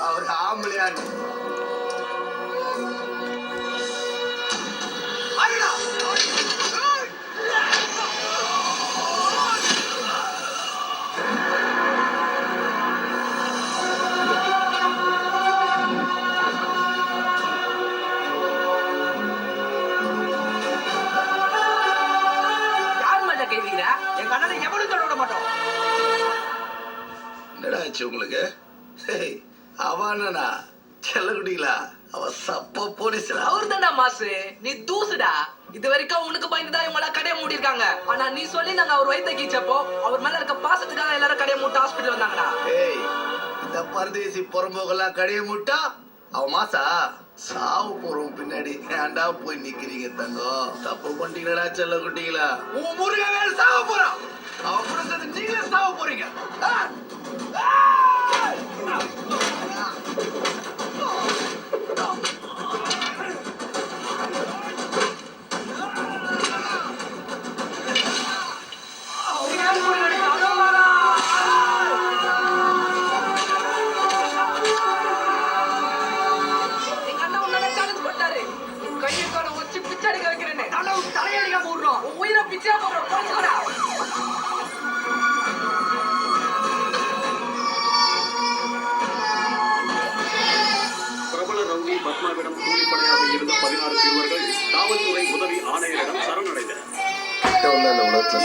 அவர் ஆம்பளையான்னு. உங்களுக்கு அவனா செல்லகுடிங்களா? அவ சப்ப போலீஸ். அவர் தான்டா மாசு, நீ தூசுடா. இது வரைக்கும் உனக்கு பயந்துதான் இவங்க எல்லாம் கடையை மூடி இருக்காங்க. ஆனா நீ சொல்லி நாங்க அவர் வயிற்று கீச்சப்போ அவர் மேல இருக்க பாசத்துக்காக எல்லாரும் கடையை மூட்டு ஹாஸ்பிட்டல் வந்தாங்கடா. ஏய், இந்த பரதேசி புறம்போகெல்லாம் கடையை மூட்டா அவ மாசா சாவு போறோம் பின்னாடி ஏன்டா போய் நிக்கிறீங்க தங்கம்? தப்பு பண்ணிட்டீங்களா செல்லகுட்டிங்களா? உன் முருக வேற சாவ போறான். அவன் கூட சேர்ந்து நீங்களே சாவ போறீங்க. உயிரை பிச்சா போடுறோம். பிரபல ரவுடி பத்மாவிடம் கூலிப்படையாக இருந்த 16 சிறுவர்கள் காவல்துறை உதவி ஆணையரிடம் சரணடைந்தனர். இந்த உலகத்துல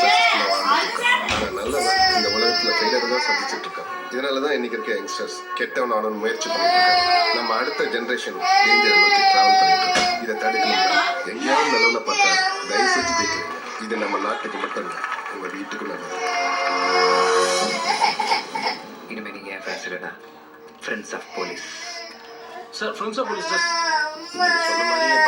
நல்லவன் இந்த உலகத்துல ஃபெயிலியர் தான் சந்திச்சுட்டு இருக்கான். இதனாலதான் இன்னைக்கு இருக்க யங்ஸ்டர்ஸ் கெட்டவன் ஆனன்னு முயற்சி பண்ணிட்டு இருக்காங்க. நம்ம அடுத்த ஜென்ரேஷன் டேஞ்சர் நோக்கி டிராவல் பண்ணிட்டு இருக்கோம். இதை தடுக்கணும்னா எங்கேயாவது நல்லவனை பார்த்தா தயவு செஞ்சு ஜெயிக்கிறீங்க. இது நம்ம நாட்டுக்கு மட்டும் இல்லை, உங்க வீட்டுக்கும் நல்லது. இனிமே நீங்க என் ஃப்ரெண்ட்ஸ் இல்லைனா friends of police. Sir, friends of police sir. நீங்க சொன்ன மாதிரியே